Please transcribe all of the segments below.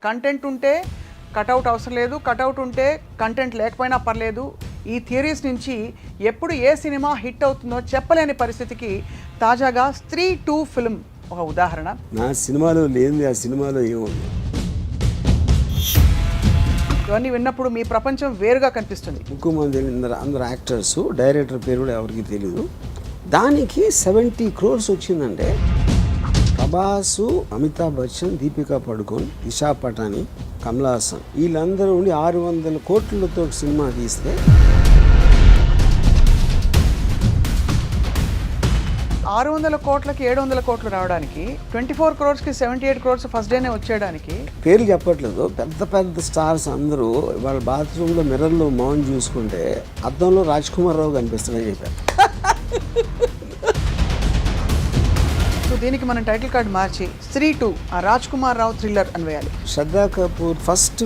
Content ఉంటే cutout అవసరం లేదు, కటౌట్ ఉంటే కంటెంట్ లేకపోయినా పర్లేదు. ఈ థియరీస్ నుంచి ఎప్పుడు ఏ సినిమా హిట్ అవుతుందో చెప్పలేని పరిస్థితికి తాజాగా స్త్రీ 2 ఫిల్మ్ ఒక ఉదాహరణ. నా సినిమాలో లేనిది ఆ సినిమాలో ఏముంది? ఇవన్నీ విన్నప్పుడు మీ ప్రపంచం వేరుగా కనిపిస్తుంది. ఎక్కువ మంది అందరు యాక్టర్స్, డైరెక్టర్ పేరు కూడా ఎవరికి తెలియదు. దానికి 70 crores వచ్చిందంటే ప్రభాసు, అమితాబ్ బచ్చన్, దీపికా పడుకోన్, ఇషా పటాని, కమల్ హాసన్ వీళ్ళందరూ ఉండి 600 కోట్లతో సినిమా తీస్తే 600 కోట్లకి 700 కోట్లు రావడానికి 24 crores కి 78 crores ఫస్ట్ డేనే వచ్చేయడానికి పేర్లు చెప్పట్లేదు. పెద్ద పెద్ద స్టార్స్ అందరూ వాళ్ళ బాత్రూంలో మిర్రర్లో మౌన్ చూసుకుంటే అద్దంలో రాజ్ కుమార్ రావు కనిపిస్తాడని చెప్పారు. సో దీనికి మనం టైటిల్ కార్డ్ మార్చి స్త్రీ 2 ఆ రాజ్ కుమార్ రావు థ్రిల్లర్ అని వేయాలి. శ్రద్ధా కపూర్ ఫస్ట్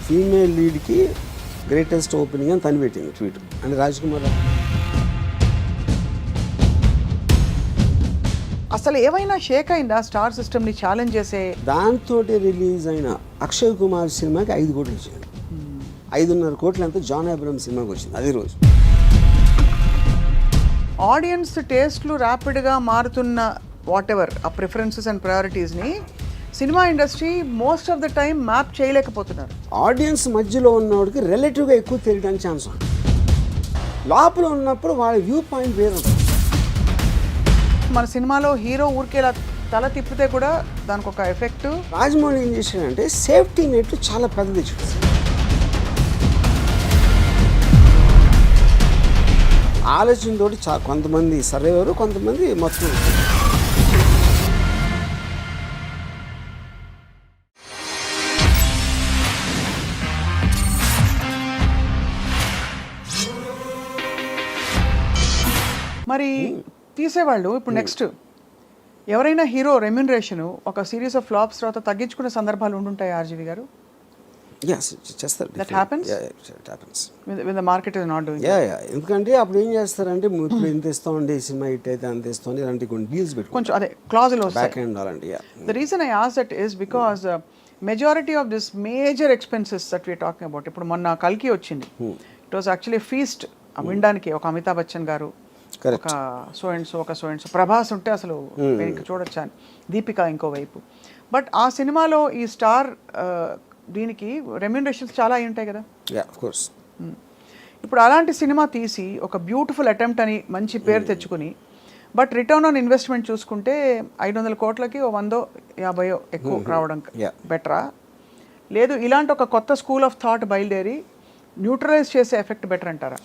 ఫీమేల్ లీడ్కి గ్రేటెస్ట్ ఓపెనింగ్ అని తను పెట్టింది ట్వీట్. అంటే రాజ్ కుమార్ రావు అసలు ఏమైనా షేక్ అయిందా స్టార్ సిస్టమ్ని ఛాలెంజ్ చేసే? దాంతో రిలీజ్ అయిన అక్షయ్ కుమార్ సినిమాకి 5 కోట్లు వచ్చింది. 5.5 కోట్లు అంతా జాన్ అబ్రహం సినిమాకి వచ్చింది అదే రోజు. ఆడియన్స్ టేస్ట్లు ర్యాపిడ్గా మారుతున్న వాట్ ఎవర్ ఆ ప్రిఫరెన్సెస్ అండ్ ప్రయారిటీస్ని cinema industry most of the time map చేయలేకపోతున్నారు. ఆడియన్స్ మధ్యలో ఉన్నవాడికి రిలేటివ్గా ఎక్కువ తెలియడానికి ఛాన్స్ ఉంది. లోపల ఉన్నప్పుడు వాళ్ళ వ్యూ పాయింట్ వేరు ఉంటుంది. మన సినిమాలో హీరో ఊరికేలా తల తిప్పితే కూడా దానికి ఒక ఎఫెక్ట్. రాజమౌళి ఏం చేశాడంటే సేఫ్టీ నెట్ చాలా పెద్దది ఇచ్చాడు. ఆలోచనతోటి కొంతమంది సర్వేవారు, కొంతమంది మొత్తం. మరి తీసేవాళ్ళు ఇప్పుడు నెక్స్ట్ ఎవరైనా హీరో రెమ్యునరేషన్ ఒక సిరీస్ ఆఫ్ ఫ్లాప్స్ తర్వాత తగ్గించుకునే సందర్భాలు ఉండుంటాయి ఆర్జీవి గారు? చేస్తారు. That happens? Yeah, it happens. When the market is not doing yeah. ఎందుకంటే అప్పుడు ఏం చేస్తారంటే ఇప్పుడు ఇంత ఇస్తామండి సినిమా హిట్ అయితే అంత ఇస్తామని ఇలాంటి కొన్ని డీల్స్ పెట్టుకుంటారు. కొంచెం అదే క్లాజులు బ్యాక్ ఎండ్ అలాంటి. The reason I asked that is because majority of this major expenses that we are talking about, ఇప్పుడు మొన్న కల్కి వచ్చింది, ఇట్ వాజ్ యాక్చువల్లీ ఫీస్ట్. వినడానికి ఒక అమితాబ్ బచ్చన్ గారు, ఒక సో అండ్ సో, ఒక సో అండ్ సో, ప్రభాస్ ఉంటే అసలు చూడొచ్చా అని, దీపిక ఇంకోవైపు. బట్ ఆ సినిమాలో ఈ స్టార్ దీనికి రెమ్యునరేషన్స్ చాలా అయి ఉంటాయి కదా. ఇప్పుడు అలాంటి సినిమా తీసి ఒక బ్యూటిఫుల్ అటెంప్ట్ అని మంచి పేరు తెచ్చుకుని, బట్ రిటర్న్ ఆన్ ఇన్వెస్ట్మెంట్ చూసుకుంటే 500 కోట్లకి 100-50 ఎక్కువ రావడం బెటరా, లేదు ఇలాంటి ఒక కొత్త స్కూల్ ఆఫ్ థాట్ బయలుదేరి న్యూట్రలైజ్ చేసే ఎఫెక్ట్ బెటర్ అంటారా?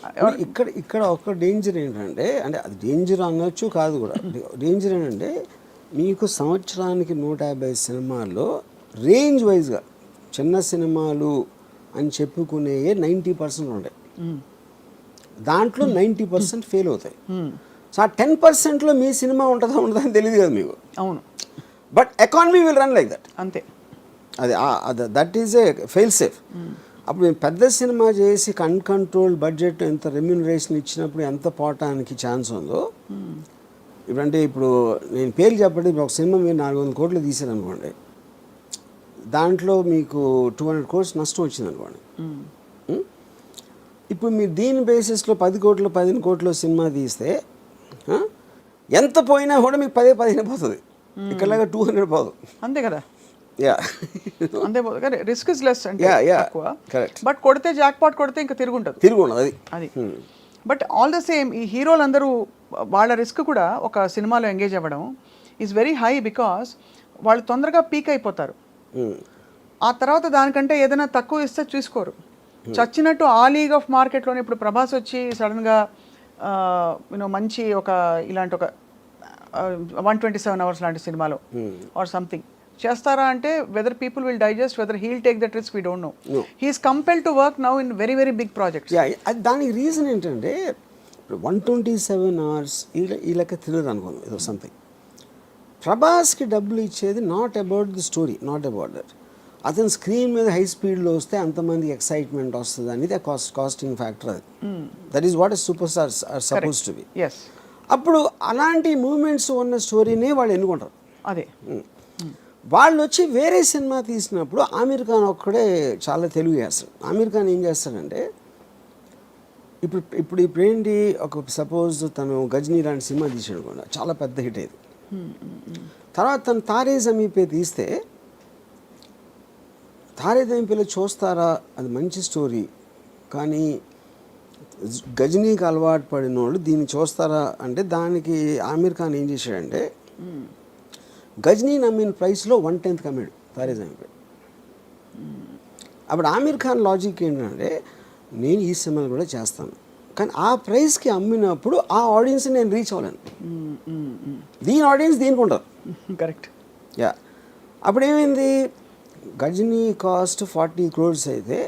ఇక్కడ ఒక డేంజర్ ఏంటంటే, అంటే అది డేంజర్ అనొచ్చు కాదు కూడా, డేంజర్ ఏంటంటే మీకు సంవత్సరానికి 150 సినిమాల్లో రేంజ్ వైజ్గా చిన్న సినిమాలు అని చెప్పుకునే 90% ఉంటాయి. దాంట్లో 90% ఫెయిల్ అవుతాయి. సో ఆ 10%లో మీ సినిమా ఉంటుందా అని తెలియదు కదా మీకు. అవును. But economy will run like that. అంతే. అది that is a fail safe. అప్పుడు మేము పెద్ద సినిమా చేసి అన్కంట్రోల్డ్ బడ్జెట్ ఎంత రెమ్యూనరేషన్ ఇచ్చినప్పుడు ఎంత పోవటానికి ఛాన్స్ ఉందో. ఇప్పుడంటే ఇప్పుడు నేను పేరు చెప్పండి, ఇప్పుడు ఒక సినిమా మీరు 400 కోట్లు తీసారనుకోండి, దాంట్లో మీకు 200 crores నష్టం వచ్చింది అనుకోండి. ఇప్పుడు మీరు దీని బేసిస్లో 10 కోట్లు 15 కోట్లు సినిమా తీస్తే ఎంత పోయినా కూడా మీకు 10-15 పోతుంది. ఇక్కడలాగా 200 పోదు. అంతే కదా. అంతే రిస్క్ ఇస్ లెస్ అంటే తక్కువ. బట్ కొడితే జాక్ పాట్ కొడితే ఇంకా తిరుగుండదు అది. బట్ ఆల్ ద సేమ్ ఈ హీరోలందరూ వాళ్ళ రిస్క్ కూడా ఒక సినిమాలో ఎంగేజ్ అవ్వడం ఈజ్ వెరీ హై, బికాస్ వాళ్ళు తొందరగా పీక్ అయిపోతారు. ఆ తర్వాత దానికంటే ఏదైనా తక్కువ ఇస్తే చూసుకోరు. చచ్చినట్టు ఆ లీగ్ ఆఫ్ మార్కెట్లోనే ఇప్పుడు ప్రభాస్ వచ్చి సడన్గా మంచి ఒక ఇలాంటి ఒక 127 hours లాంటి సినిమాలో ఆర్ సంథింగ్ చేస్తారా అంటే whether people will digest, whether he'll take that risk we don't know. He's compelled to work now in very very big projects. దానికి రీజన్ ఏంటంటే 127 hours ఈ లెక్క థ్రిల్లర్ అనుకోండి ఏదో సంథింగ్. ప్రభాస్కి డబ్బులు ఇచ్చేది not about the story, not about that. అతను స్క్రీన్ మీద హై స్పీడ్లో వస్తే అంతమంది ఎక్సైట్మెంట్ వస్తుంది అనేది కాస్టింగ్ ఫ్యాక్టర్. అది that is what super stars are suppose to be. అప్పుడు అలాంటి మూమెంట్స్ ఉన్న స్టోరీనే వాళ్ళు ఎన్నుకుంటారు. అదే వాళ్ళు వచ్చి వేరే సినిమా తీసినప్పుడు ఆమీర్ ఖాన్ ఒక్కడే చాలా తెలుగు చేస్తాడు. ఆమీర్ ఖాన్ ఏం చేస్తాడంటే ఇప్పుడు ఏంటి, ఒక సపోజ్ తను గజనీ లాంటి సినిమా తీసాడు కూడా, చాలా పెద్ద హిట్ అయ్యేది. తర్వాత తను తారే జమీన్ పే తీస్తే, తారే జమీన్ పేలో చూస్తారా, అది మంచి స్టోరీ, కానీ గజనీకి అలవాటు పడిన వాళ్ళు దీన్ని చూస్తారా అంటే, దానికి ఆమీర్ ఖాన్ ఏం చేశాడంటే గజనీ నమ్మిన ప్రైస్లో 1/10 కమ్మాడు తారే జమీన్ పే. అప్పుడు ఆమీర్ ఖాన్ లాజిక్ ఏంటంటే, నేను ఈ సినిమాలు కూడా చేస్తాను, కానీ ఆ ప్రైస్కి అమ్మినప్పుడు ఆ ఆడియన్స్ నేను రీచ్ అవ్వలేను. దీని ఆడియన్స్ దీనికి ఉండదు. కరెక్ట్. యా. అప్పుడు ఏమైంది, గజనీ కాస్ట్ 40 crores అయితే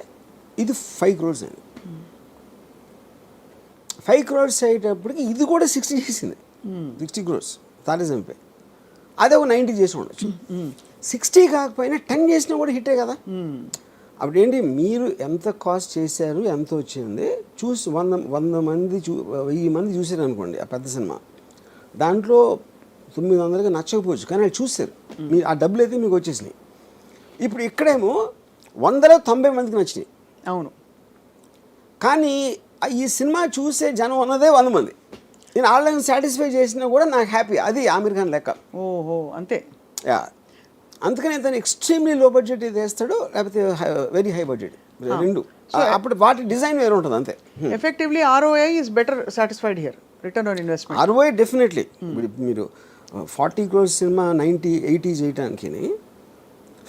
ఇది 5 crores అయింది. 5 crores అయ్యేటప్పటికి ఇది కూడా 60 చేసింది. 60 crores తారే జమీన్ పే. అదే ఒక 90 చేసి ఉండొచ్చు. 60 కాకపోయినా 10 చేసినా కూడా హిట్టే కదా. అప్పుడు ఏంటి, మీరు ఎంత కాస్ట్ చేశారు, ఎంత వచ్చింది చూసి 100 మంది 1000 మంది చూసారు అనుకోండి ఆ పెద్ద సినిమా, దాంట్లో 900కి నచ్చకపోవచ్చు, కానీ వాళ్ళు చూస్తారు, మీరు ఆ డబ్బులు అయితే మీకు వచ్చేసినాయి. ఇప్పుడు ఇక్కడేమో 100లో 90 మందికి నచ్చినాయి. అవును. కానీ ఈ సినిమా చూసే జనం ఉన్నదే 100 మంది. నేను వాళ్ళని సాటిస్ఫై చేసినా కూడా నాకు హ్యాపీ. అది ఆమీర్ ఖాన్ లెక్క. ఓహో, అంతే. యా. అందుకని తను ఎక్స్ట్రీమ్లీ లో బడ్జెట్ వేస్తాడు, లేకపోతే వెరీ హై బడ్జెట్, రెండు. అప్పుడు వాటి డిజైన్ వేరే ఉంటుంది అంతే. Effectively ROI is better satisfied here, return on investment. ROI definitely. మీరు 40 crores సినిమా 80 చేయడానికి,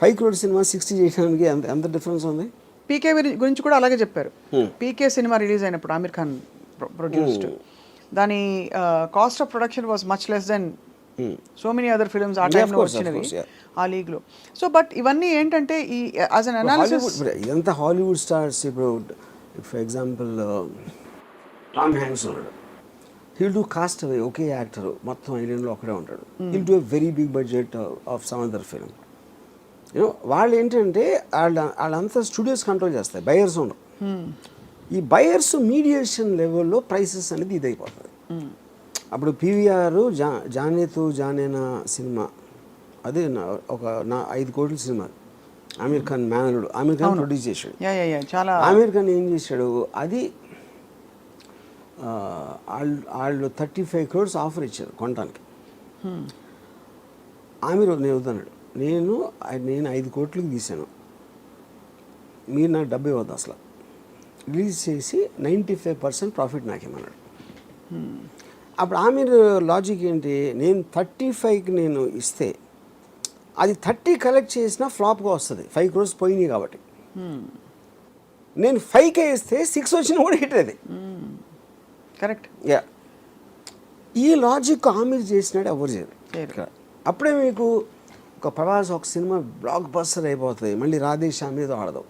5 crores సినిమా 60 చేయడానికి ఎంత డిఫరెన్స్ ఉంది. పీకే గురించి కూడా అలాగే చెప్పారు. పీకే సినిమా రిలీజ్ అయినప్పుడు ఆమీర్ ఖాన్ ప్రొడ్యూస్డ్, దాని cost of production was much less than so many other films ఆ టైంలో వచ్చినవి ఆ లీగ్లో. సో బట్ ఇవన్నీ ఏంటంటే ఈ యాజ్ అన్ అనాలిసిస్, ఇదంతా హాలీవుడ్ స్టార్స్. ఇప్పుడు ఫర్ ఎగ్జాంపుల్ టామ్ హ్యాంక్స్ ఉన్నాడు, హీల్ డూ కాస్ట్ అవే, ఒకే యాక్టర్ మొత్తం ఐలాండ్లో ఒకడే ఉంటాడు. He'll do a very big budget of some other film. వాళ్ళు ఏంటంటే వాళ్ళంతా స్టూడియోస్ కంట్రోల్ చేస్తాయి, బయర్స్ ఉండవు. ఈ బయర్స్ మీడియేషన్ లెవెల్లో ప్రైసెస్ అనేది ఇది అయిపోతుంది. అప్పుడు PVR జానేతు జానేనా సినిమా, అదే ఒక 5 కోట్ల సినిమా, ఆమీర్ ఖాన్ మేనలుడు, ఆమీర్ ఖాన్ ప్రొడ్యూస్ చేశాడు. ఆమీర్ ఖాన్ ఏం చేశాడు, అది వాళ్ళు 35 crores ఆఫర్ ఇచ్చారు కొనడానికి. ఆమీర్ నేను వద్దన్నాడు, నేను 5 కోట్లకి తీశాను, మీరు నాకు డబ్బు ఇవ్వద్దు అసలు, రిలీజ్ చేసి 95% ప్రాఫిట్ నాకేమన్నాడు. అప్పుడు ఆమీర్ లాజిక్ ఏంటి, నేను 35కి నేను ఇస్తే అది 30 కలెక్ట్ చేసినా ఫ్లాప్గా వస్తుంది, 5 crores పోయినాయి కాబట్టి. నేను 5K ఇస్తే 6 వచ్చినా కూడా హిట్ అది. కరెక్ట్. యా. ఈ లాజిక్ ఆమీర్ చేసినాడు, ఎవరు చేయరు. అప్పుడే మీకు ఒక ప్రభాస్ ఒక సినిమా బ్లాక్ బస్టర్ అయిపోతుంది, మళ్ళీ రాధేశ్యామ్ మీద ఆడదాం,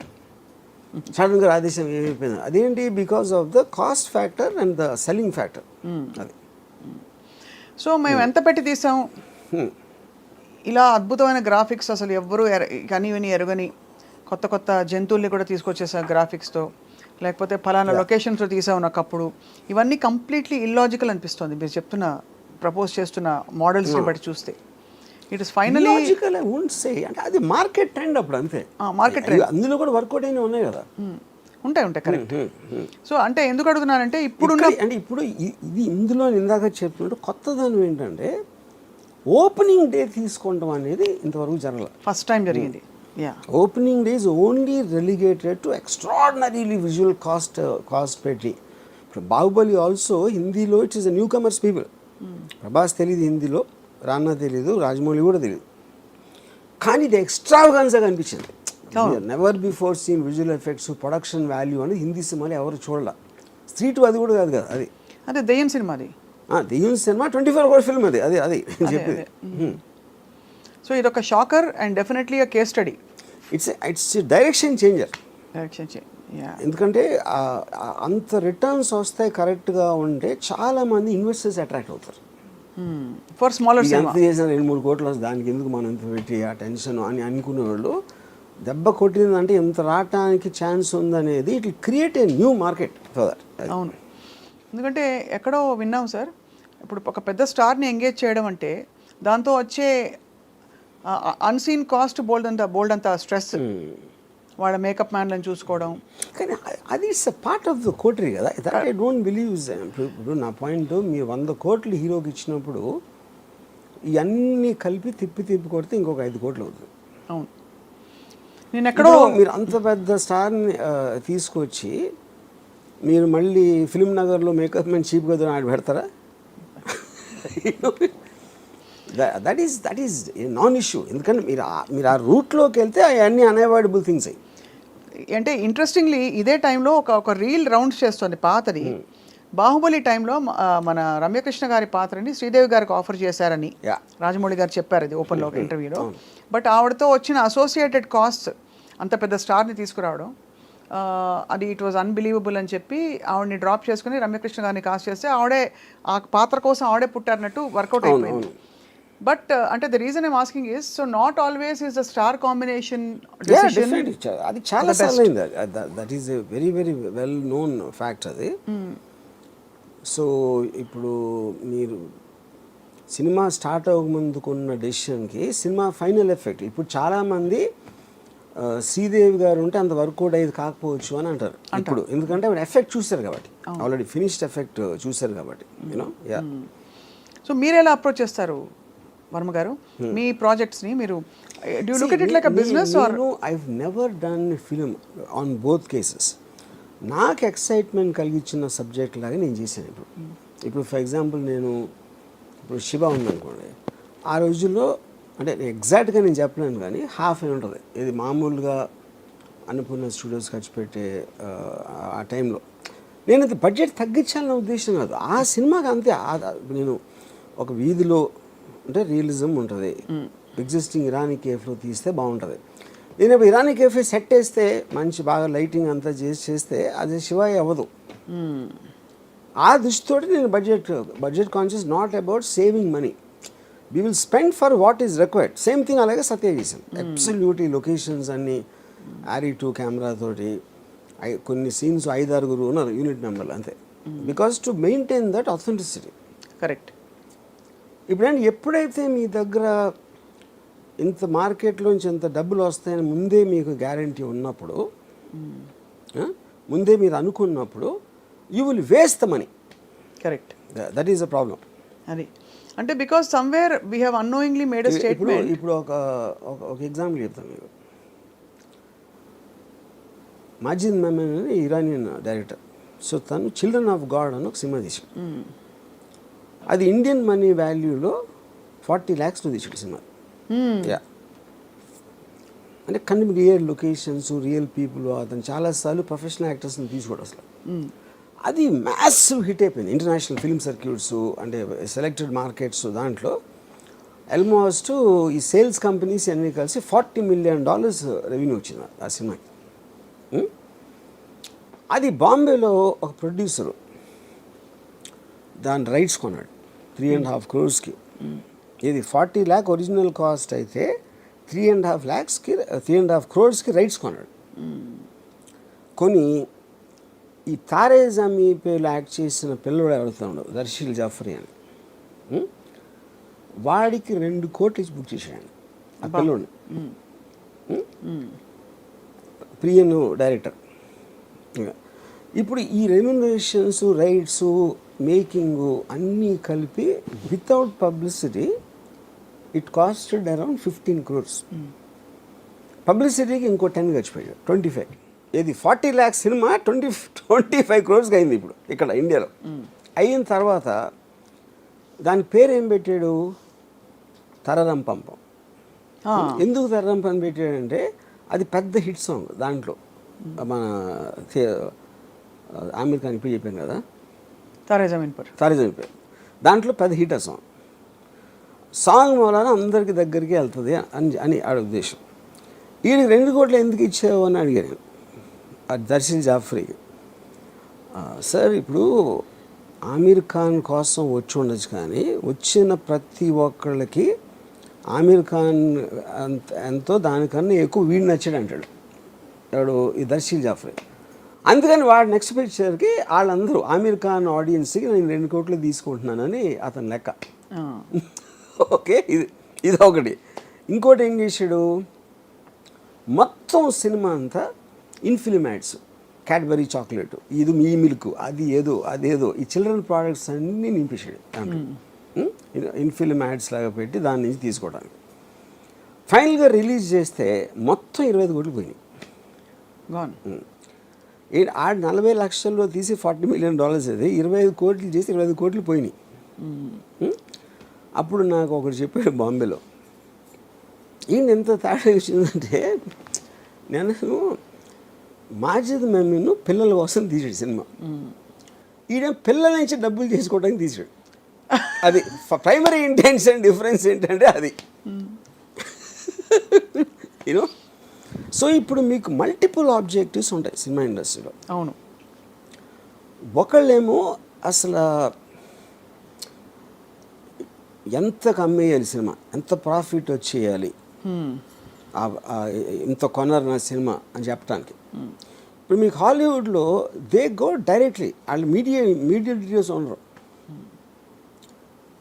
సడన్గా రాధేశ్యామ్ ఏమైపోయింది, అదేంటి, because of the cost factor and the selling factor. అది. సో మేము ఎంత పెట్టి తీసాం, ఇలా అద్భుతమైన గ్రాఫిక్స్, అసలు ఎవ్వరూ కనివిని ఎరుగని కొత్త కొత్త జంతువుల్ని కూడా తీసుకొచ్చేసాం గ్రాఫిక్స్తో, లేకపోతే ఫలానా లొకేషన్స్లో తీసాం ఒకప్పుడు, ఇవన్నీ కంప్లీట్లీ ఇల్లాజికల్ అనిపిస్తుంది మీరు చెప్తున్న, ప్రపోజ్ చేస్తున్న మోడల్స్ని బట్టి చూస్తే. It is finally logical. I won't say, అంటే అది మార్కెట్ ట్రెండ్ అప్పుడు అంతే. మార్కెట్ ట్రెండ్, అందులో కూడా వర్కౌట్ అయినా ఉన్నాయి కదా. ఉంటాయి కరెక్ట్. సో అంటే ఎందుకు అడుగుతున్నానంటే ఇప్పుడు అంటే ఇప్పుడు ఇది ఇందులో ఇందాక చెప్పినట్టు కొత్తదనం ఏంటంటే ఓపెనింగ్ డే తీసుకోవడం అనేది ఇంతవరకు జరగలేదు, ఫస్ట్ టైం జరిగింది. Opening day is only relegated to extraordinarily visual cost పెట్టి. ఇప్పుడు బాహుబలి ఆల్సో హిందీలో it is a newcomers people. Prabhas తెలియదు హిందీలో, రానా తెలియదు, రాజమౌళి కూడా తెలియదు, కానీ ఇది ఎక్స్ట్రావగాన్స్గా అనిపించింది. Never before seen visual effects, production value అనేది హిందీ సినిమాలో ఎవరు చూడాల. స్ట్రీట్ అది కూడా కాదు కదా, అది అదే దెయ్యం సినిమా, అది దెయ్యం సినిమా 24 hour ఫిల్మ్, అది అది అది చెప్పేది. సో ఇదొక shocker and definitely a case study. It's direction changer. ఎందుకంటే అంత రిటర్న్స్ వస్తాయి కరెక్ట్గా ఉంటే చాలామంది ఇన్వెస్టర్స్ అట్రాక్ట్ అవుతారు. ఫర్ స్మాలర్ సినిమా ఎంత చేసిన 2-3 కోట్లు దానికి ఎందుకు మనం ఎంత పెట్టి ఆ టెన్షన్ అని అనుకునే వాళ్ళు, దెబ్బ కొట్టిందంటే ఎంత రావటానికి ఛాన్స్ ఉందనేది it will create a new market for that. అవును, ఎందుకంటే ఎక్కడో విన్నాం సార్, ఇప్పుడు ఒక పెద్ద స్టార్ని ఎంగేజ్ చేయడం అంటే దాంతో వచ్చే అన్సీన్ కాస్ట్ బోల్డ్ అంత స్ట్రెస్, వాళ్ళ మేకప్ మ్యాన్లను చూసుకోవడం. కానీ అది it's part of the coterie కదా. That I don't believe. ఇప్పుడు నా పాయింట్, మీరు 100 కోట్లు హీరోకి ఇచ్చినప్పుడు ఇవన్నీ కలిపి తిప్పి కొడితే ఇంకొక 5 కోట్లు అవుతుంది. అవును. నేను ఎక్కడో మీరు అంత పెద్ద స్టార్ని తీసుకొచ్చి మీరు మళ్ళీ ఫిల్మ్ నగర్లో మేకప్ మ్యాన్ చీప్గా ఆడ పెడతారా? That is non issue. ఎందుకంటే మీరు ఆ రూట్లోకి వెళ్తే అవన్నీ అన్అవాయిడబుల్ థింగ్స్ అయ్యి. అంటే ఇంట్రెస్టింగ్లీ ఇదే టైంలో ఒక రీల్ రౌండ్స్ చేస్తుంది పాతది. బాహుబలి టైంలో మన రమ్యకృష్ణ గారి పాత్రని శ్రీదేవి గారికి ఆఫర్ చేశారని రాజమౌళి గారు చెప్పారు అది ఓపెన్లో ఒక ఇంటర్వ్యూలో. బట్ ఆవిడతో వచ్చిన అసోసియేటెడ్ కాస్ట్, అంత పెద్ద స్టార్ని తీసుకురావడం, అది ఇట్ వాజ్ అన్బిలీవబుల్ అని చెప్పి ఆవిడని డ్రాప్ చేసుకుని రమ్యకృష్ణ గారిని కాస్ట్ చేస్తే ఆవిడే ఆ పాత్ర కోసం ఆవిడే పుట్టారన్నట్టు వర్కౌట్ అయిపోయింది. బట్ అంటే the reason I'm asking is, so not always is the star combination decision. అది చాలా సార్లు అయింది. That is a very very well known fact అది. సో ఇప్పుడు మీరు సినిమా స్టార్ట్ అవ్వకముందుకున్న డెసిషన్కి సినిమా ఫైనల్ ఎఫెక్ట్, ఇప్పుడు చాలామంది శ్రీదేవి గారు ఉంటే అంత వర్కౌట్ అయ్యేది కాకపోవచ్చు అని అంటారు ఇప్పుడు. ఎందుకంటే ఎఫెక్ట్ చూశారు కాబట్టి, ఆల్రెడీ ఫినిష్డ్ ఎఫెక్ట్ చూశారు కాబట్టి, యూనో. యా. సో మీరు ఎలా అప్రోచ్ చేస్తారు వర్మ గారు మీ ప్రాజెక్ట్స్ని? మీరు do you look at it like a business are? I have never done film on both cases. నాకు ఎక్సైట్మెంట్ కలిగించిన సబ్జెక్ట్ లాగా నేను చేశాను. ఇప్పుడు ఫర్ ఎగ్జాంపుల్ నేను ఇప్పుడు శివ ఉందనుకోండి, ఆ రోజుల్లో అంటే ఎగ్జాక్ట్గా నేను చెప్పలేను కానీ హాఫ్ అని ఉంటుంది. ఇది మామూలుగా అన్నపూర్ణ స్టూడియోస్ ఖర్చు పెట్టే ఆ టైంలో నేను అది బడ్జెట్ తగ్గించాలన్న ఉద్దేశం కాదు. ఆ సినిమాకి అంతే. నేను ఒక వీధిలో అంటే రియలిజం ఉంటుంది, ఎగ్జిస్టింగ్ ఇరానీ కేఫ్లో తీస్తే బాగుంటుంది. నేను ఇప్పుడు ఇరానీ కేఫే సెట్ వేస్తే మంచి బాగా లైటింగ్ అంతా చేస్తే అది శివాయి అవ్వదు. ఆ దృష్టితోటి నేను budget conscious, not about saving money. We will spend for what is required. Same thing అలాగే సత్య చేశాను. అబ్సల్యూట్లీ లొకేషన్స్ అన్నీ RE2 కెమెరాతోటి, కొన్ని సీన్స్ 5-6 ఉన్నారు యూనిట్ మెంబర్లు అంతే. Because to maintain that authenticity. Correct. ఇప్పుడంటే ఎప్పుడైతే మీ దగ్గర ఇంత మార్కెట్లోంచి ఇంత డబ్బులు వస్తాయని ముందే మీకు గ్యారంటీ ఉన్నప్పుడు, ముందే మీరు అనుకున్నప్పుడు, you will waste the money. Correct. That is a problem. అది అంటే because somewhere we have annoyingly made a statement. ఇప్పుడు ఒక ఎగ్జాంపుల్ చెప్తాను మీకు. మాజిద్ మెమన్ అని ఇరానియన్ డైరెక్టర్. సో తను చిల్డ్రన్ ఆఫ్ గాడ్ అని ఒక సినిమా తీసాడు. అది ఇండియన్ మనీ వాల్యూలో 40 lakhs తీసాడు సినిమా. యా. అంటే కొన్ని రియల్ లొకేషన్స్, రియల్ పీపుల్, అతను చాలాసార్లు ప్రొఫెషనల్ యాక్టర్స్ని తీసుకోడు అసలు. అది మ్యాసివ్ హిట్ అయిపోయింది ఇంటర్నేషనల్ ఫిల్మ్ సర్క్యూట్స్, అంటే సెలెక్టెడ్ మార్కెట్స్. దాంట్లో ఆల్మోస్ట్ ఈ సేల్స్ కంపెనీస్ అన్నీ కలిసి $40 million రెవెన్యూ వచ్చింది ఆ సినిమాకి. అది బాంబేలో ఒక ప్రొడ్యూసరు దాని రైట్స్ కొన్నాడు 3.5 crores. ఇది 40 lakh ఒరిజినల్ కాస్ట్ అయితే 3.5 crores రైట్స్ కొన్నాడు. కొని ఈ తారే జమీ పేలో యాక్ట్ చేసిన పిల్లడు ఎవరుతున్నాడు, దర్శిల్ జాఫరీ అని, వాడికి 2 కోట్లు ఇచ్చి బుక్ చేశాడు ఆ పిల్లోడిని. ప్రియను డైరెక్టర్. ఇప్పుడు ఈ రెమ్యునరేషన్స్, రైట్స్, మేకింగ్ అన్నీ కలిపి without publicity it costed around 15 crores. పబ్లిసిటీకి ఇంకో 10 ఖర్చుపోయాడు, 25. ఇది 40 lakhs సినిమా 25 crores అయింది ఇప్పుడు ఇక్కడ ఇండియాలో. అయిన తర్వాత దాని పేరు ఏం పెట్టాడు, తరరం పంపం. ఎందుకు తరరం పంపం పెట్టాడంటే అది పెద్ద హిట్ సాంగ్. దాంట్లో మన ఆమిర్ ఖాన్ ఇప్పుడు చెప్పాను కదా, తారే జమీన్ పర్. దాంట్లో పెద్ద హిట్ ఆ సాంగ్ మూలాన అందరికి దగ్గరికి వెళ్తుంది అని ఆడ ఉద్దేశం. వీడికి 2 కోట్లు ఎందుకు ఇచ్చావు అని అడిగాను దర్శిల్ జాఫ్రీకి. సార్ ఇప్పుడు ఆమిర్ ఖాన్ కోసం వచ్చి ఉండొచ్చు, కానీ వచ్చిన ప్రతి ఒక్కళ్ళకి ఆమిర్ ఖాన్ ఎంతో దానికన్నా ఎక్కువ వీడు నచ్చాడు అంటాడు వాడు ఈ దర్శిల్ జాఫ్రీ. అందుకని వాడు నెక్స్ట్ పిక్చర్కి వాళ్ళందరూ ఆమిర్ ఖాన్ ఆడియన్స్కి నేను 2 కోట్లు తీసుకుంటున్నానని అతని లెక్క. ఓకే, ఇది ఒకటి. ఇంకోటి ఏం చేశాడు, మొత్తం సినిమా అంతా ఇన్ఫిల్మ్ యాడ్స్, క్యాడ్బరీ చాక్లెట్, ఇది మీ మిల్క్, అది అదేదో ఈ చిల్డ్రన్ ప్రోడక్ట్స్ అన్నీ నింపేశాడు దాంట్లో. ఇన్ఫిల్మ్ యాడ్స్ లాగా పెట్టి దాని నుంచి తీసుకోవడానికి. ఫైనల్గా రిలీజ్ చేస్తే మొత్తం 25 కోట్లు పోయినాయి. ఆ 40 లక్షల్లో తీసి $40 million అది 25 కోట్లు చేసి 25 కోట్లు పోయినాయి. అప్పుడు నాకు ఒకటి చెప్పాడు బాంబేలో, ఏంటి ఎంత తేడా వచ్చిందంటే, నేను మాజిద్ మమ్మీను పిల్లల కోసం తీసాడు సినిమా, ఈయన పిల్లల నుంచి డబ్బులు చేసుకోవడానికి తీసాడు. అది ప్రైమరీ ఇంటెన్షన్ డిఫరెన్స్ ఏంటంటే అది యూనో. సో ఇప్పుడు మీకు మల్టిపుల్ ఆబ్జెక్టివ్స్ ఉంటాయి సినిమా ఇండస్ట్రీలో. అవును. ఒకళ్ళేమో అసలు ఎంత కమ్మేయాలి సినిమా, ఎంత ప్రాఫిట్ వచ్చేయాలి, ఇంత కొనరు నా సినిమా అని చెప్పడానికి. ఇప్పుడు మీకు హాలీవుడ్లో దే గో డైరెక్ట్లీ, వాళ్ళు మీడియా డీటెయిల్స్ ఉండరు,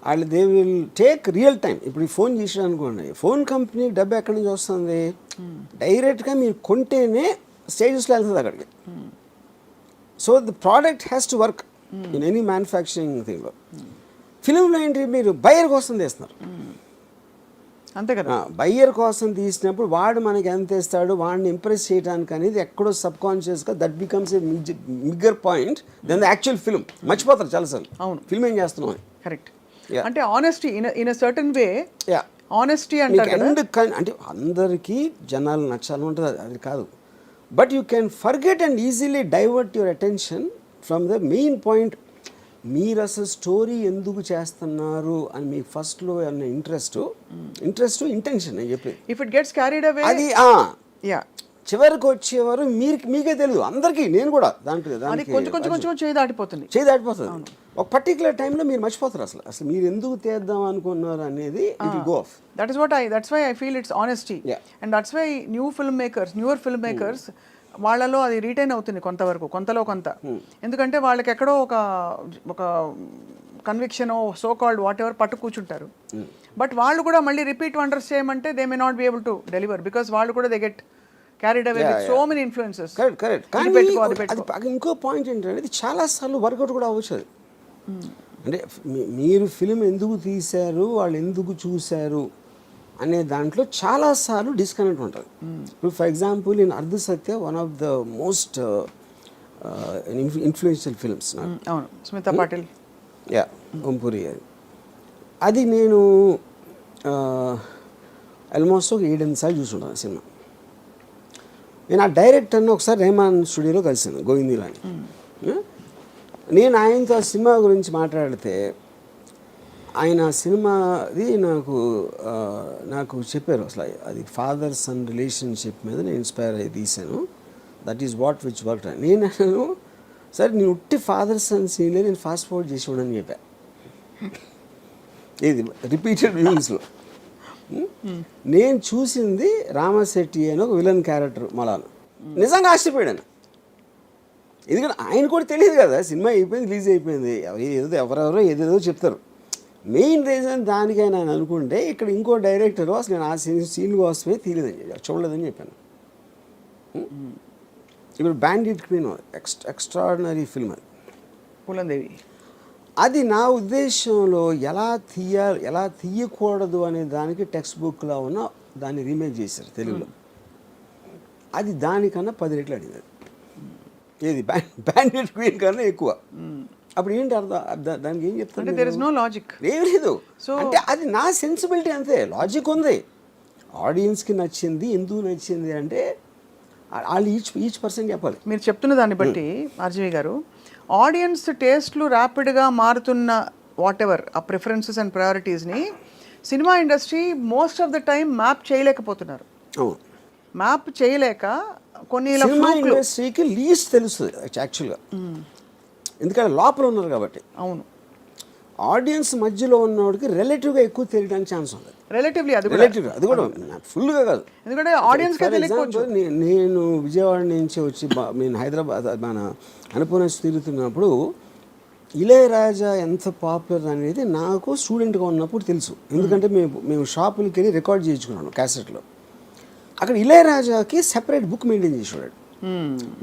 వాళ్ళు they will take real time. ఇప్పుడు ఈ ఫోన్ చేసాడు అనుకోండి, ఫోన్ కంపెనీ డబ్బు ఎక్కడి నుంచి వస్తుంది, డైరెక్ట్గా మీరు కొంటేనే స్టేజెస్లో వెళ్తుంది అక్కడికి. So the product has to work in any manufacturing థింగ్లో. ఫిలింలో ఏంటి, మీరు బయ్యర్ కోసం తీస్తున్నారు అంతే కదా. బయ్యర్ కోసం తీసినప్పుడు వాడు మనకి ఎంత ఇస్తాడు, వాడిని ఇంప్రెస్ చేయడానికి అనేది ఎక్కడో సబ్ కాన్షియస్గా that becomes a bigger point than the actual film. మర్చిపోతారు చాలాసార్లు. అవును, ఫిల్మ్ ఏం చేస్తున్నాం అని. కరెక్ట్. అంటే honesty in a certain way, honesty అంటారు కదా. అంటే అందరికీ జనాలు నచ్చాలని ఉంటుంది, అది కాదు. But you can forget and easily divert your attention from the main point. మీరు అసలు స్టోరీ ఎందుకు చేస్తున్నారు అని మీకు ఫస్ట్లో అన్న ఇంట్రెస్ట్ ఇంటెన్షన్ అని చెప్పి, if it gets carried away అది చివరికి వచ్చేవారు మీకే తెలియదు అందరికీ. నేను కూడా దాంట్లో కొంచెం చేయి దాటిపోతుంది. ఒక పర్టికులర్ టైంలో మీరు మర్చిపోతారు అసలు మీరు ఎందుకు తీద్దాం అనుకున్నారు అనేది. That's why I feel it's honesty, and that's why newer film makers వాళ్ళలో అది రీటైన్ అవుతుంది కొంతలో కొంత. ఎందుకంటే వాళ్ళకి ఎక్కడో ఒక conviction so called what ever పట్టు కూర్చుంటారు. బట్ వాళ్ళు కూడా మళ్ళీ రిపీట్ వండర్స్ చేయమంటే they may not be able to deliver, because వాళ్ళు కూడా they get carried away with so many influences. Correct. ఇంకో పాయింట్ ఏంటంటే ఇది చాలాసార్లు వర్కౌట్ కూడా అవ్వచ్చు. అంటే మీరు ఫిలిం ఎందుకు తీశారు, వాళ్ళు ఎందుకు చూశారు అనే దాంట్లో చాలాసార్లు డిస్కనెక్ట్ ఉంటుంది. ఇప్పుడు for example in Ardh Satya, one of the most influential films. అవును, స్మితా పాటిల్, ఓంపురి. అది నేను ఆల్మోస్ట్ ఒక 7-8 సార్లు చూసుంటాను సినిమా. నేను ఆ డైరెక్టర్ని ఒకసారి రెహమాన్ స్టూడియోలో కలిసాను, గోవిందీలో అని. నేను ఆయనతో ఆ సినిమా గురించి మాట్లాడితే ఆయన సినిమాది నాకు చెప్పారు అసలు అది ఫాదర్ సన్ రిలేషన్షిప్ మీద నేను ఇన్స్పైర్ అయ్యి తీశాను, that is what which work. నేను అన్నాను, సరే నేను ఉట్టి ఫాదర్ సన్ సీన్లే నేను ఫాస్ట్ ఫార్వర్డ్ చేసి ఉండని చెప్పా, ఇది రిపీటెడ్ వ్యూస్లో. నేను చూసింది రామశెట్టి అని ఒక విలన్ క్యారెక్టర్ మలాను. నిజంగా ఆశ్చర్యపోయాను, ఎందుకంటే ఆయన కూడా తెలియదు కదా, సినిమా అయిపోయింది, రిలీజ్ అయిపోయింది, ఎవరెవరో ఏదేదో చెప్తారు. మెయిన్ రీజన్ దానికైనా నేను అనుకుంటే ఇక్కడ ఇంకో డైరెక్టర్ అసలు నేను ఆ సీన్ కోసమే చూడలేదని చెప్పాను. ఇప్పుడు బ్యాండిట్ క్వీన్ ఎక్స్ట్రాడినరీ ఫిల్మ్ అది, పూలందేవి. అది నా ఉద్దేశంలో ఎలా తీయకూడదు అనే దానికి టెక్స్ట్ బుక్లో ఉన్న దాన్ని రీమేక్ చేశారు తెలుగులో. అది దానికన్నా 10 రెట్లు అడిగింది. ఏది బ్యాండిట్ క్వీన్ కన్నా ఎక్కువ. అప్పుడు ఏంటి అర్థం, దానికి ఏం చెప్తాను, దేర్ ఇస్ నో లాజిక్, ఏం లేదు. అంటే అది నా సెన్సిబిలిటీ అంతే, లాజిక్ ఉంది. ఆడియన్స్కి నచ్చింది, ఎందుకు నచ్చింది అంటే వాళ్ళు ఈచ్ పర్సన్ చెప్పాలి. మీరు చెప్తున్న దాన్ని బట్టి ఆర్జీవి గారు, ఆడియన్స్ టేస్ట్లు ర్యాపిడ్గా మారుతున్న వాట్ ఎవర్ ఆ ప్రిఫరెన్సెస్ అండ్ ప్రయారిటీస్ని cinema industry most of the time map చేయలేకపోతున్నారు. మ్యాప్ చేయలేక కొన్ని ఇండస్ట్రీకి లీస్ట్ తెలుస్తుంది యాక్చువల్గా, ఎందుకంటే లోపల ఉన్నారు కాబట్టి. అవును, ఆడియన్స్ మధ్యలో ఉన్నవాడికి రిలేటివ్గా ఎక్కువ తెలియడానికి ఛాన్స్ ఉంది. రిలేటివ్లీ అది కూడా ఫుల్గా కాదు, ఎందుకంటే ఆడియన్స్. నేను విజయవాడ నుంచి వచ్చి నేను హైదరాబాద్ మన అనుపూర్ణ తిరుగుతున్నప్పుడు ఇళయరాజా ఎంత పాపులర్ అనేది నాకు స్టూడెంట్గా ఉన్నప్పుడు తెలుసు. ఎందుకంటే మేము షాపులకి వెళ్ళి రికార్డ్ చేయించుకున్నాను క్యాసెట్లో. అక్కడ ఇళయరాజాకి సెపరేట్ బుక్ మెయింటైన్ చేసేవాడు.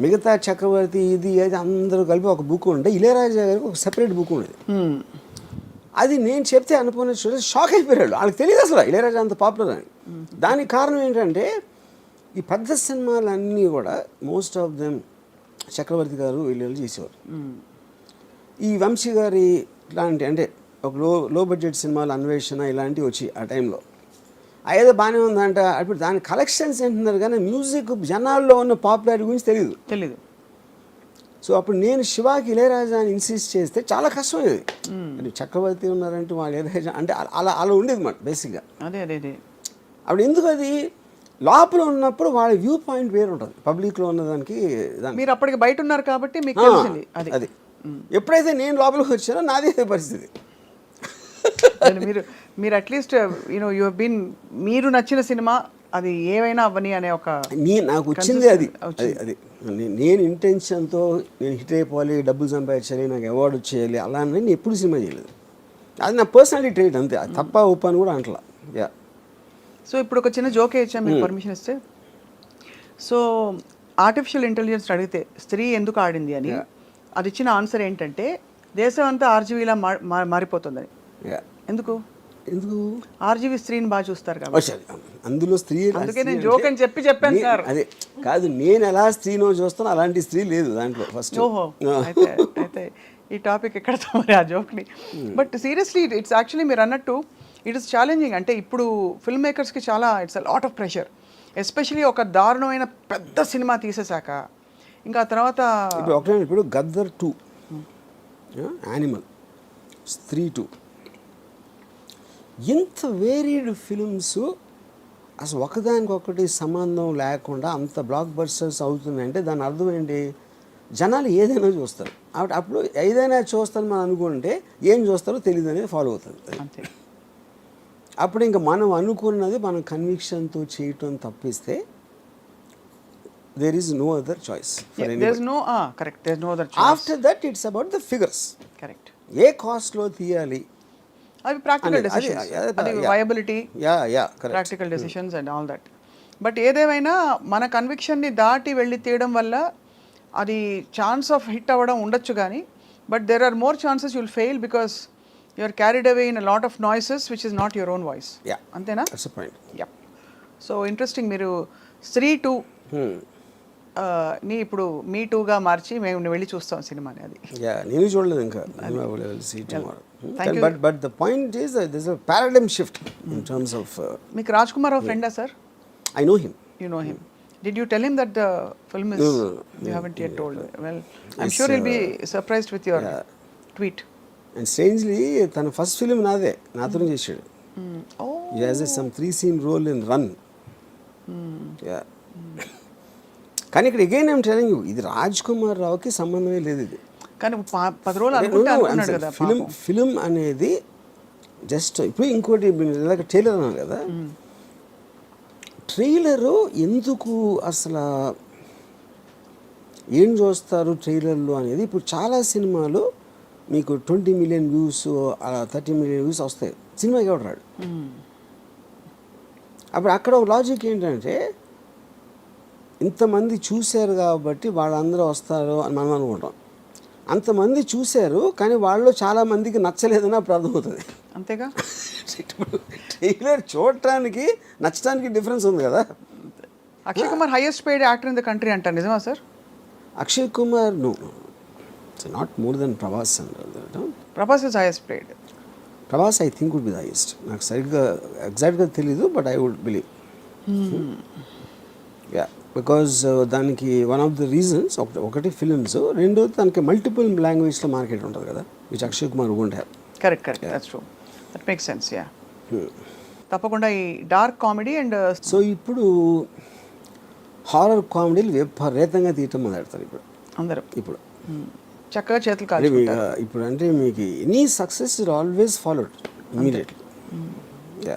మిగతా చక్రవర్తి ఇది అది అందరూ కలిపి ఒక బుక్ ఉంటే ఇళయరాజా గారికి ఒక సెపరేట్ బుక్ ఉండేది. అది నేను చెప్తే అనుకున్న స్టూడెంట్స్ షాక్ అయిపోయాడు. వాళ్ళకి తెలియదు అసలు ఇళయరాజా అంత పాపులర్ అని. దానికి కారణం ఏంటంటే ఈ పెద్ద సినిమాలన్నీ కూడా మోస్ట్ ఆఫ్ దెమ్ చక్రవర్తి గారు వీళ్ళు చేసేవారు. ఈ వంశీ గారి ఇలాంటి అంటే ఒక లో బడ్జెట్ సినిమాలు అన్వేషణ ఇలాంటివి వచ్చి ఆ టైంలో ఏదో బాగానే ఉందంట. అప్పుడు దాని కలెక్షన్స్ ఏంటున్నారు కానీ మ్యూజిక్ జనాల్లో ఉన్న పాపులారిటీ గురించి తెలీదు. సో అప్పుడు నేను శివాకి ఇళయరాజా అని ఇన్సిస్ట్ చేస్తే చాలా కష్టమయ్యేది. అంటే చక్రవర్తి ఉన్నారంటే వాళ్ళు ఇళయరాజా అంటే అలా ఉండేది మాట బేసిక్గా. అదే అప్పుడు ఎందుకు అది లోపల ఉన్నప్పుడు వాళ్ళ వ్యూ పాయింట్ వేరు ఉంటుంది పబ్లిక్లో ఉన్నదానికి. మీరు అప్పటికి బయట ఉన్నారు కాబట్టి మీకు తెలిసింది అది. ఎప్పుడైతే నేను లోపలికి వచ్చానో నాదే పరిస్థితి. మీరు అట్లీస్ట్ యు హావ్ బీన్ మీరు నచ్చిన సినిమా అది ఏమైనా అవ్వని అనే ఒక నాకు వచ్చింది అది. నేను ఇంటెన్షన్తో నేను హిట్ అయిపోవాలి, డబ్బులు సంపాదించాలి, నాకు అవార్డు వచ్చేయాలి అలా అని నేను ఎప్పుడు సినిమా చేయలేదు. అది నా పర్సనాలిటీ ట్రేట్ అంతే. అది తప్ప ఒప్పని కూడా అంటలా. సో ఇప్పుడు ఒక చిన్న జోక్ వేయచ్చా మీరు పర్మిషన్ ఇస్తే? సో ఆర్టిఫిషియల్ ఇంటెలిజెన్స్ అడిగితే స్త్రీ ఎందుకు ఆడింది అని అది ఇచ్చిన ఆన్సర్ ఏంటంటే దేశం అంతా ఆర్జీవీలా మారిపోతుందని. ఎందుకు ఆర్జీవీ స్త్రీని బాగా చూస్తారు కాబట్టి. అందులో స్త్రీ అందుకే నేను జోక్ అని చెప్పాను సార్. అదే కాదు, నేను ఎలా స్త్రీనో చూస్తాను అలాంటి స్త్రీ లేదు దాంట్లో ఫస్ట్. ఓహో అయితే ఈ టాపిక్ ఎక్కడతో మరి ఆ జోక్ని. బట్ సీరియస్లీ ఇట్స్ యాక్చువల్లీ మీరు అన్నట్టు ఇట్ ఇస్ ఛాలెంజింగ్. అంటే ఇప్పుడు ఫిల్మ్ మేకర్స్కి చాలా it's a lot of pressure, especially ఒక దారుణమైన పెద్ద సినిమా తీసేశాక ఇంకా తర్వాత ఇప్పుడు గద్దర్ 2, యానిమల్, స్త్రీ 2, ఇంత వేరీడ్ ఫిల్మ్స్ అసలు ఒకదానికొకటి సంబంధం లేకుండా అంత బ్లాక్ బస్టర్స్ అవుతున్నాయంటే దాని అర్థం ఏంటి? జనాలు ఏదైనా చూస్తారు. అప్పుడు ఏదైనా చూస్తాను మనం అనుకుంటే ఏం చూస్తారో తెలియదు అనేది ఫాలో అవుతుంది. అంతే. అప్పుడు ఇంకా మనం అనుకున్నది మనం కన్విక్షన్తో చేయటం తప్పిస్తే there is no other choice for anybody. There's no correct, there's no other choice. After that it's about the figures. Correct. ఏ కాస్ట్లో తీయాలి అవి ప్రాక్టికల్ డెసిషన్స్, అది viability, correct, practical decisions and all that. But ఏదేమైనా మన కన్విక్షన్ని దాటి వెళ్ళి తీయడం వల్ల అది ఛాన్స్ ఆఫ్ హిట్ అవ్వడం ఉండొచ్చు కానీ but there are more chances you'll fail because you are carried away in a lot of noises which is not your own voice. అంతేనా? That's the point. Yeah. So interesting. మీరు స్త్రీ 2 ని ఇప్పుడు మీ 2గా మార్చి మేము వెళ్ళి చూస్తాం సినిమాని. అది నేను చూడలేదు ఇంకా. But the point is this a paradigm shift in terms of. మీకు రాజ్ కుమార్ రావు ఫ్రెండా sir? I know him. You know him. Did you tell him that the film is? No. You haven't yet told. Well, I'm sure he'll be surprised with your tweet. And strangely, tana first film naade nathonu chesaడు. Oh. He has some 3-scene role in Run. Yeah. కానీ ఇక్కడ again I'm telling you ఇది రాజ్ కుమార్ రావుకి సంబంధమే లేదు. ఇది కానీ 10 రోజులు అనుకున్నాడు కదా. ఫిలిం అనేది జస్ట్ ఇప్పుడు ఇంకోటి ఇలాగ ట్రైలర్ అన్నారు కదా, ట్రైలరు ఎందుకు అసలు ఏం చూస్తారు ట్రైలర్లు అనేది. ఇప్పుడు చాలా సినిమాలు మీకు 20 million వ్యూస్ అలా 30 million వ్యూస్ వస్తాయి, సినిమాకి ఎవడు రాడు. అప్పుడు అక్కడ ఒక లాజిక్ ఏంటంటే ఇంతమంది చూశారు కాబట్టి వాళ్ళందరూ వస్తారు అని మనం అనుకుంటాం. అంతమంది చూశారు కానీ వాళ్ళు చాలామందికి నచ్చలేదని అప్పుడు అర్థమవుతుంది. అంతేగా. ఇప్పుడు ట్రైలర్ చూడటానికి నచ్చడానికి డిఫరెన్స్ ఉంది కదా. Akshay Kumar highest paid actor in the country అంటారు, నిజమా sir? Akshay Kumar no, it's not more than Prabhas అంటారు. Prabhas is highest paid. Prabhas I think would be the highest. నాకు సరిగ్గా ఎగ్జాక్ట్గా తెలీదు but I would believe. Yeah, because దానికి వన్ ఆఫ్ ద రీజన్స్ ఒకటి films, రెండోది దానికి మల్టిపుల్ లాంగ్వేజ్లో మార్కెట్ ఉంటుంది కదా, which Akshay Kumar won't have. Correct, that's true, that makes sense. Yeah, తప్పకుండా. ఈ డార్క్ కామెడీ అండ్ సో ఇప్పుడు హారర్ కామెడీలు విపరీతంగా తీయటం మొదలెడతారు ఇప్పుడు అందరూ. ఇప్పుడు చక్కగా చేతులు కాల్చుకుంటారు. ఇప్పుడు అంటే మీకు any success is always followed immediately. Yeah,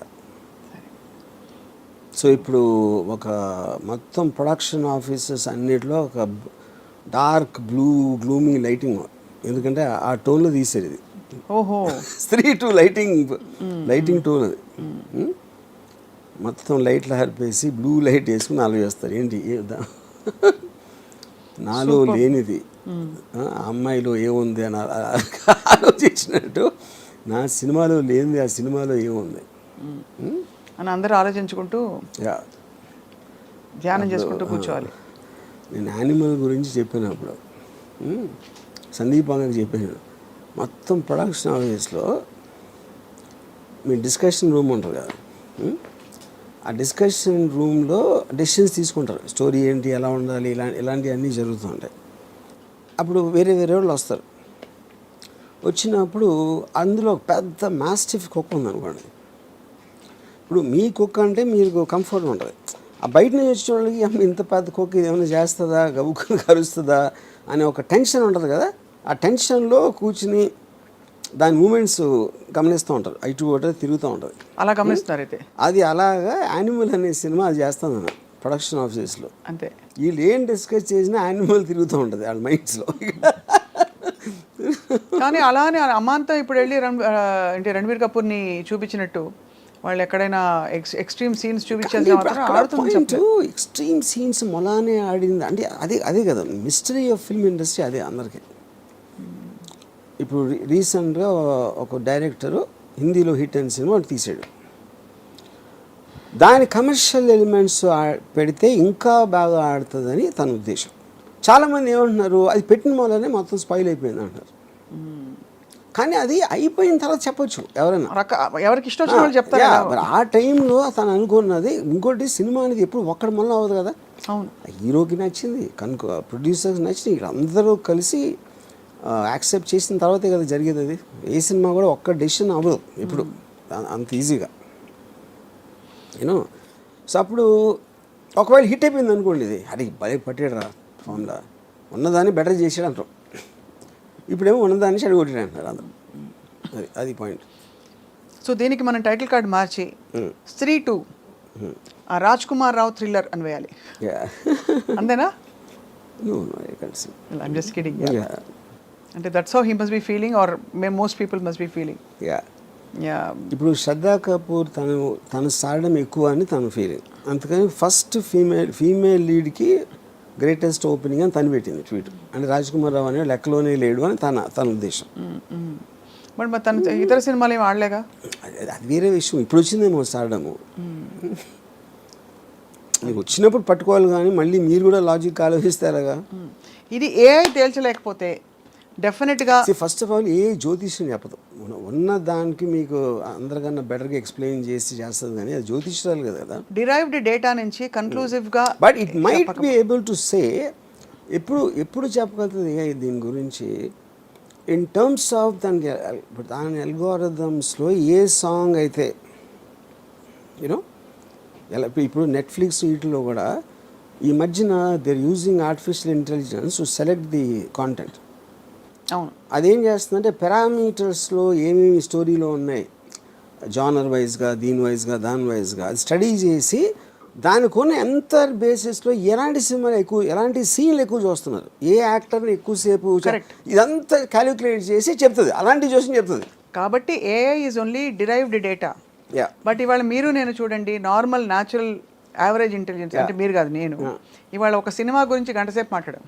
so ఇప్పుడు ఒక మొత్తం ప్రొడక్షన్ ఆఫీసెస్ అన్నిటిలో ఒక డార్క్ బ్లూ గ్లూమీ లైటింగ్ ఎందుకంటే ఆ టోన్లో తీసేది ఇది. ఓహో. స్త్రీ టూ లైటింగ్ టోన్ అది. మొత్తం లైట్లు హరిపేసి బ్లూ లైట్ వేసుకుని నాలుగు వేస్తారు. ఏంటి నాలో లేనిది అమ్మాయిలో ఏముంది అని ఆలోచించినట్టు నా సినిమాలో లేనిది ఆ సినిమాలో ఏముంది అని అందరూ ఆలోచించుకుంటూ ధ్యానం చేసుకుంటూ కూర్చోవాలి. నేను యానిమల్ గురించి చెప్పినప్పుడు సందీప్ అంగకి చెప్పాను, మొత్తం ప్రొడక్షన్ ఆఫీస్లో మీ డిస్కషన్ రూమ్ ఉంటుంది కదా, ఆ డిస్కషన్ రూమ్లో డెసిషన్స్ తీసుకుంటారు. స్టోరీ ఏంటి, ఎలా ఉండాలి, ఇలాంటివన్నీ జరుగుతూ ఉంటాయి. అప్పుడు వేరే వాళ్ళు వస్తారు. వచ్చినప్పుడు అందులో పెద్ద మాస్టిఫ్ కుక్క ఉందనుకోండి. ఇప్పుడు మీ కుక్క అంటే మీకు కంఫర్ట్ ఉంటుంది. ఆ బయట నుంచి వచ్చే వాళ్ళకి ఇంత పెద్ద కుక్క ఏమైనా చేస్తుందా, గబుక్కుని కరుస్తుందా అనే ఒక టెన్షన్ ఉంటుంది కదా. ఆ టెన్షన్లో కూర్చుని దాని మూమెంట్స్ గమనిస్తూ ఉంటారు. ఇటు ఒకటి తిరుగుతూ ఉంటుంది. అలా గమనిస్తున్నారు అయితే. అది అలాగా యానిమల్ అనే సినిమా అది చేస్తాను నేను ప్రొడక్షన్ ఆఫీసెస్లో. అంతే, వీళ్ళు ఏం డిస్కస్ చేసినా యానిమల్ తిరుగుతూ ఉంటుంది వాళ్ళ మైండ్స్లో. కానీ అలానే అమాంతం ఇప్పుడు వెళ్ళి అంటే రణబీర్ కపూర్ని చూపించినట్టు వాళ్ళు ఎక్కడైనా ఎక్స్ట్రీమ్ సీన్స్ చూపించేది ఎక్స్ట్రీమ్ సీన్స్ మొలానే ఆడింది అంటే అదే కదా మిస్టరీ ఆఫ్ ఫిల్మ్ ఇండస్ట్రీ. అదే అందరికీ. ఇప్పుడు రీసెంట్గా ఒక డైరెక్టరు హిందీలో హిట్ అయిన సినిమా తీసాడు. దాని కమర్షియల్ ఎలిమెంట్స్ పెడితే ఇంకా బాగా ఆడుతుందని తన ఉద్దేశం. చాలామంది ఏమంటున్నారు, అది పెట్టిన మూలనే మొత్తం స్పాయిల్ అయిపోయింది అంటారు. కానీ అది అయిపోయిన తర్వాత చెప్పొచ్చు ఎవరైనా, ఎవరికి ఇష్టం వచ్చిన వాళ్ళు చెప్తారు. మరి ఆ టైంలో తను అనుకున్నది. ఇంకోటి సినిమా అనేది ఎప్పుడు ఒక్కడి మళ్ళీ అవ్వదు కదా. అవును, హీరోకి నచ్చింది, కనుక ప్రొడ్యూసర్స్ నచ్చింది, అందరూ కలిసి యాక్సెప్ట్ చేసిన తర్వాతే కదా జరిగేది. అది ఏ సినిమా కూడా ఒక్క డెసిషన్ అవ్వదు ఇప్పుడు అంత ఈజీగా, యూనో. సో అప్పుడు ఒకవేళ హిట్ అయిపోయింది అనుకోండి, ఇది అది భలే పట్టాడు రా ఫోన్లో, ఉన్నదాన్ని బెటర్ చేసాడు అంటారు. ఇప్పుడేమో ఉన్నదాన్ని చెడగొట్టాడు అంటారు అందరూ. అది పాయింట్. సో దీనికి మనం టైటిల్ కార్డ్ మార్చి స్త్రీ 2 ఆ రాజ్ కుమార్ రావు థ్రిల్లర్ అని వేయాలి. అంతేనా? I'm just kidding. అంటే that's how he must be feeling or most people must be feeling. ఇప్పుడు శ్రద్ధా కపూర్ తన స్టార్డమ్ ఎక్కువ అని తన ఫీలింగ్. అందుకని ఫస్ట్ ఫీమేల్ లీడ్కి గ్రేటెస్ట్ ఓపెనింగ్ అని తను పెట్టింది ట్వీట్. అంటే రాజ్ కుమార్ రావు అనే లెక్కలోనే లేడు అని తన ఉద్దేశం. బట్ మరి తన ఇతర సినిమాలు ఏమి ఆడలేగా, అది వేరే విషయం. ఇప్పుడు వచ్చిందేమో స్టార్డము. నీకు వచ్చినప్పుడు పట్టుకోవాలి, కానీ మళ్ళీ మీరు కూడా లాజిక్ ఆలోచిస్తారుగా. ఇది ఏఐ తేల్చలేకపోతే డెఫినెట్గా ఫస్ట్ ఆఫ్ ఆల్ ఏ జ్యోతిష్యం చెప్పదు. ఉన్న దానికి మీకు అందరికన్నా బెటర్గా ఎక్స్ప్లెయిన్ చేస్తుంది, కానీ అది జ్యోతిష్యాలు కదా. డిరైవ్డ్ డేటా నుంచి కన్క్లూజివ్గా. But it might be able to say ఎప్పుడు చెప్పగలుగుతుంది ఏఐ దీని గురించి ఇన్ టర్మ్స్ ఆఫ్ దాని అల్గోరిథమ్స్లో ఏ సాంగ్ అయితే యూనో ఇప్పుడు నెట్ఫ్లిక్స్ వీటిలో కూడా ఈ మధ్యన they are using artificial intelligence to select the content. అవును, అదేం చేస్తుందంటే పారామీటర్స్లో ఏమేమి స్టోరీలో ఉన్నాయి జానర్ వైజ్గా, దీని వైజ్గా, దాని వైజ్గా అది స్టడీ చేసి దానికొని ఎంత బేసిస్లో ఎలాంటి సినిమాలు ఎక్కువ, ఎలాంటి సీన్లు ఎక్కువ చూస్తున్నారు, ఏ యాక్టర్ని ఎక్కువసేపు, ఇదంతా క్యాలిక్యులేట్ చేసి చెప్తుంది. అలాంటి చూసి చెప్తుంది. కాబట్టి AI is only derived data. But ఇవాళ మీరు నేను చూడండి, నార్మల్ న్యాచురల్ యావరేజ్ ఇంటెలిజెన్స్ అంటే మీరు కాదు నేను, ఇవాళ ఒక సినిమా గురించి గంటసేపు మాట్లాడాం,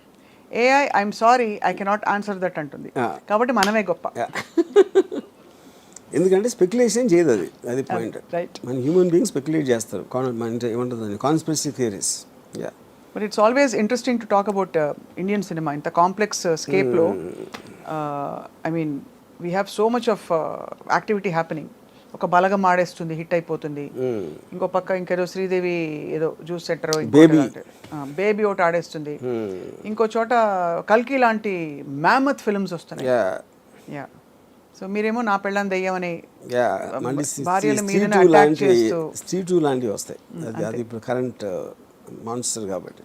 AI I'm sorry I cannot answer that అంటుంది. కాబట్టి మనమే గొప్ప. ఎందుకంటే స్పెక్యులేషన్ చేయదు, అది పాయింట్. రైట్, మన హ్యూమన్ బీయింగ్ స్పెక్యులేట్ చేస్తారు. ఏమంటుంది conspiracy theories. But it's always interesting to talk about Indian cinema. ఇంత కాంప్లెక్స్ స్కేప్లో I mean we have so much of activity happening. ఒక బలగం ఆడేస్తుంది, హిట్ అయిపోతుంది. ఇంకో పక్క ఇంకేదో శ్రీదేవి ఏదో జ్యూస్ సెంటర్ బేబీ ఒకటి ఆడేస్తుంది. ఇంకో చోట కల్కి లాంటి మ్యామత్ ఫిల్మ్స్ వస్తున్నాయి. యా, సో మీరేమో నా పెళ్ళాన్ని దెయ్యమని భార్యల మీద అటాక్ చేస్తూ స్ట్రీట్ లాంటివి వస్తాయి. అది ఇప్పుడు కరెంట్ మాన్స్టర్ కాబట్టి.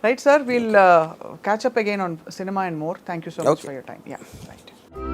Right sir, we'll catch up again on cinema and more. Thank you so much for your time. Yeah, right.